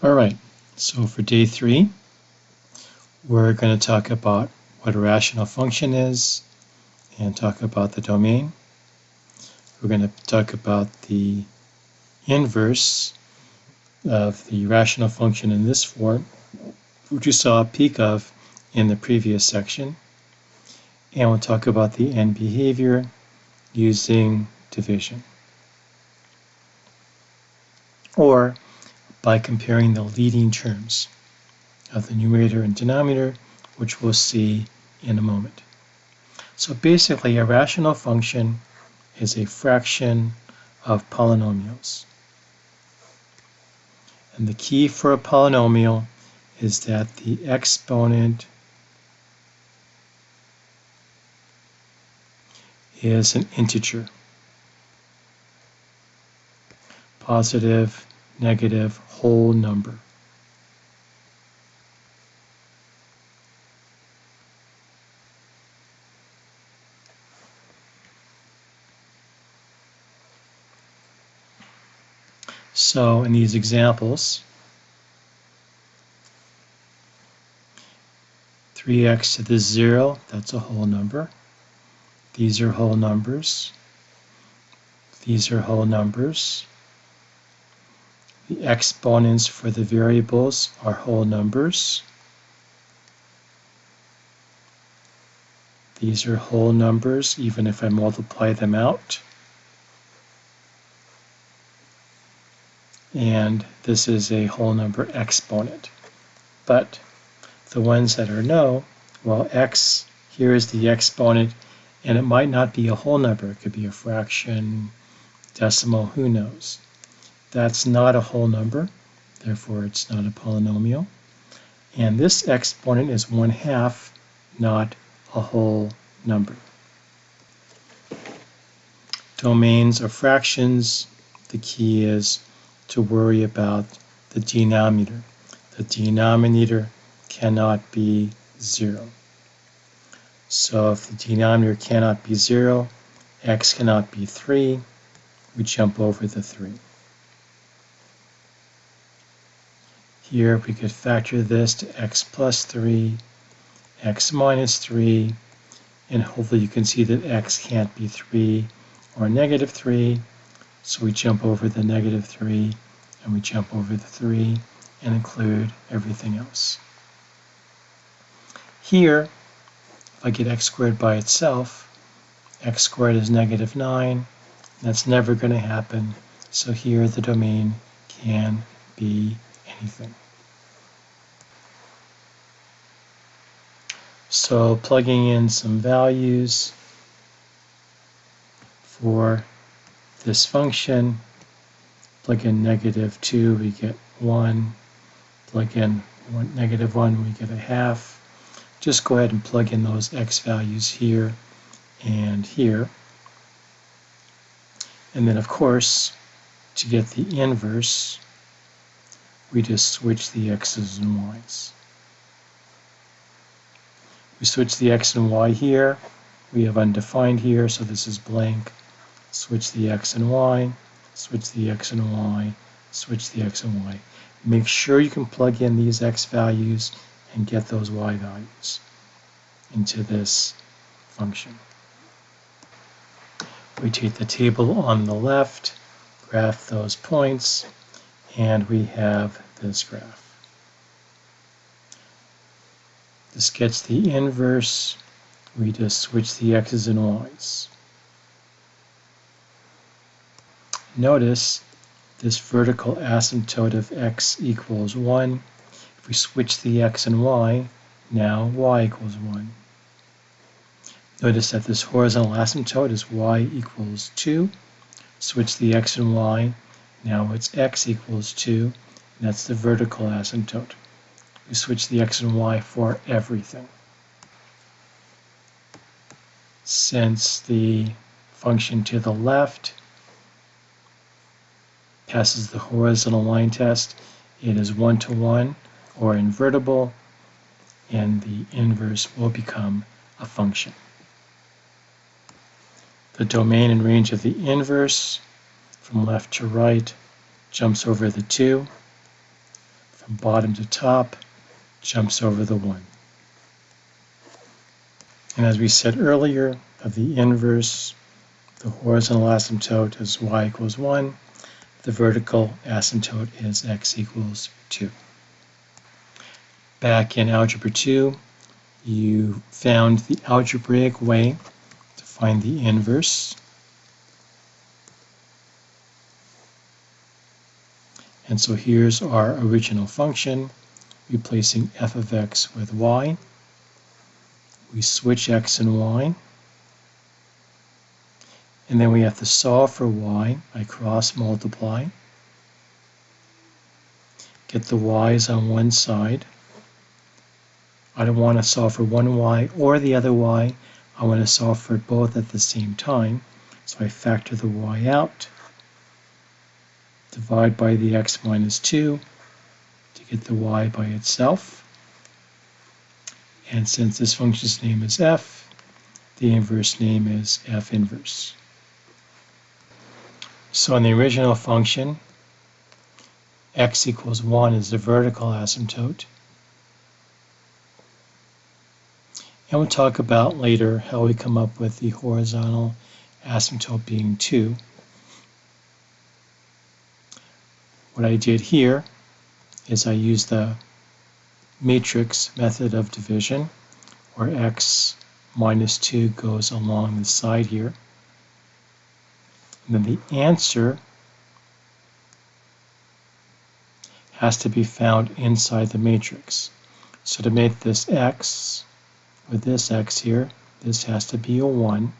Alright, so for day 3, we're going to talk about what a rational function is and talk about the domain. We're going to talk about the inverse of the rational function in this form, which we saw a peek of in the previous section. And we'll talk about the end behavior using division, or by comparing the leading terms of the numerator and denominator, which we'll see in a moment. So basically, a rational function is a fraction of polynomials. And the key for a polynomial is that the exponent is an integer. Positive, negative, whole number. So in these examples, 3x to the 0, that's a whole number. These are whole numbers. These are whole numbers. The exponents for the variables are whole numbers. These are whole numbers, even if I multiply them out. And this is a whole number exponent. But the ones that are no, well, x, here is the exponent, and it might not be a whole number. It could be a fraction, decimal, who knows. That's not a whole number, therefore it's not a polynomial. And this exponent is 1/2, not a whole number. Domains are fractions. The key is to worry about the denominator. The denominator cannot be 0. So if the denominator cannot be 0, x cannot be 3, we jump over the 3. Here we could factor this to x plus 3, x minus 3, and hopefully you can see that x can't be 3 or negative 3, so we jump over the negative 3 and we jump over the 3 and include everything else. Here, if I get x squared by itself, x squared is negative 9. That's never going to happen, so here the domain can be anything. So plugging in some values for this function, plug in negative 2, we get 1. Plug in negative 1, we get a half. Just go ahead and plug in those x values here and here. And then, of course, to get the inverse, we just switch the x's and y's. We switch the x and y here. We have undefined here, so this is blank. Switch the x and y, switch the x and y, switch the x and y. Make sure you can plug in these x values and get those y values into this function. We take the table on the left, graph those points, and we have this graph. This gets the inverse. We just switch the x's and y's. Notice this vertical asymptote of x equals 1. If we switch the x and y, now y equals 1. Notice that this horizontal asymptote is y equals 2. Switch the x and y, now it's x equals 2. And that's the vertical asymptote. We switch the x and y for everything. Since the function to the left passes the horizontal line test, it is 1-to-1 or invertible, and the inverse will become a function. The domain and range of the inverse from left to right jumps over the 2. from bottom to top jumps over the 1. And as we said earlier, of the inverse, the horizontal asymptote is y equals 1. The vertical asymptote is x equals 2. Back in Algebra 2, you found the algebraic way to find the inverse. And so here's our original function, replacing f of x with y. We switch x and y. And then we have to solve for y by cross multiply. Get the y's on one side. I don't want to solve for one y or the other y. I want to solve for both at the same time. So I factor the y out. Divide by the x minus 2 to get the y by itself. And since this function's name is f, the inverse name is f inverse. So in the original function, x equals 1 is the vertical asymptote. And we'll talk about later how we come up with the horizontal asymptote being 2. What I did here is I used the matrix method of division, where x minus 2 goes along the side here. And then the answer has to be found inside the matrix. So to make this x, with this x here, this has to be a 1.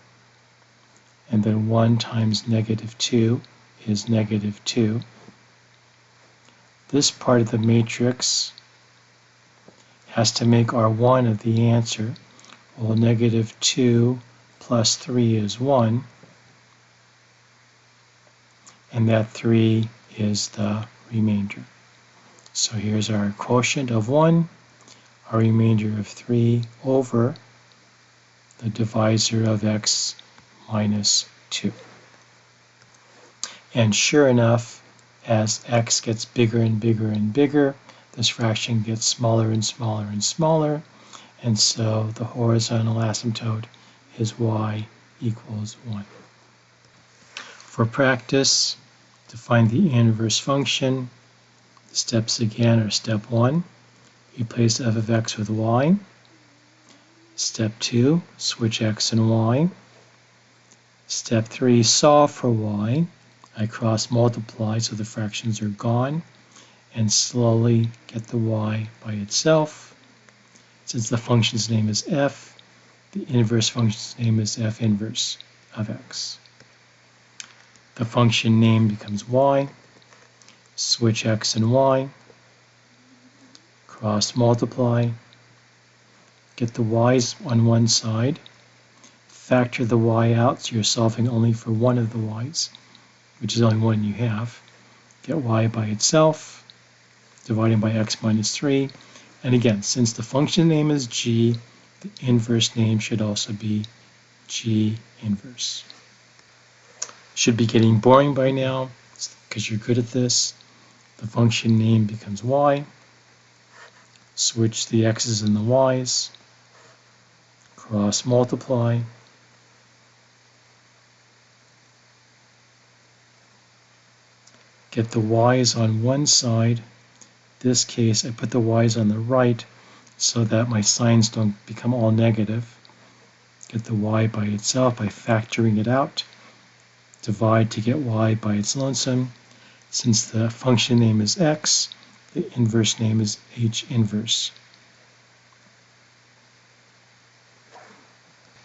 And then 1 times negative 2 is negative 2. This part of the matrix has to make our 1 of the answer. Well, negative 2 plus 3 is 1. And that 3 is the remainder. So here's our quotient of 1, our remainder of 3 over the divisor of x minus 2. And sure enough, as x gets bigger and bigger and bigger, this fraction gets smaller and smaller and smaller, and so the horizontal asymptote is y equals 1. For practice, to find the inverse function, the steps again are step 1, replace f of x with y. Step 2, switch x and y. Step 3, solve for y. I cross multiply so the fractions are gone, and slowly get the y by itself. Since the function's name is f, the inverse function's name is f inverse of x. The function name becomes y, switch x and y, cross multiply, get the y's on one side, factor the y out so you're solving only for one of the y's, which is only one you have. Get y by itself, dividing by x minus 3. And again, since the function name is g, the inverse name should also be g inverse. Should be getting boring by now because you're good at this. The function name becomes y. Switch the x's and the y's. Cross multiply. Get the y's on one side. In this case, I put the y's on the right so that my signs don't become all negative. Get the y by itself by factoring it out. Divide to get y by its lonesome. Since the function name is x, the inverse name is h inverse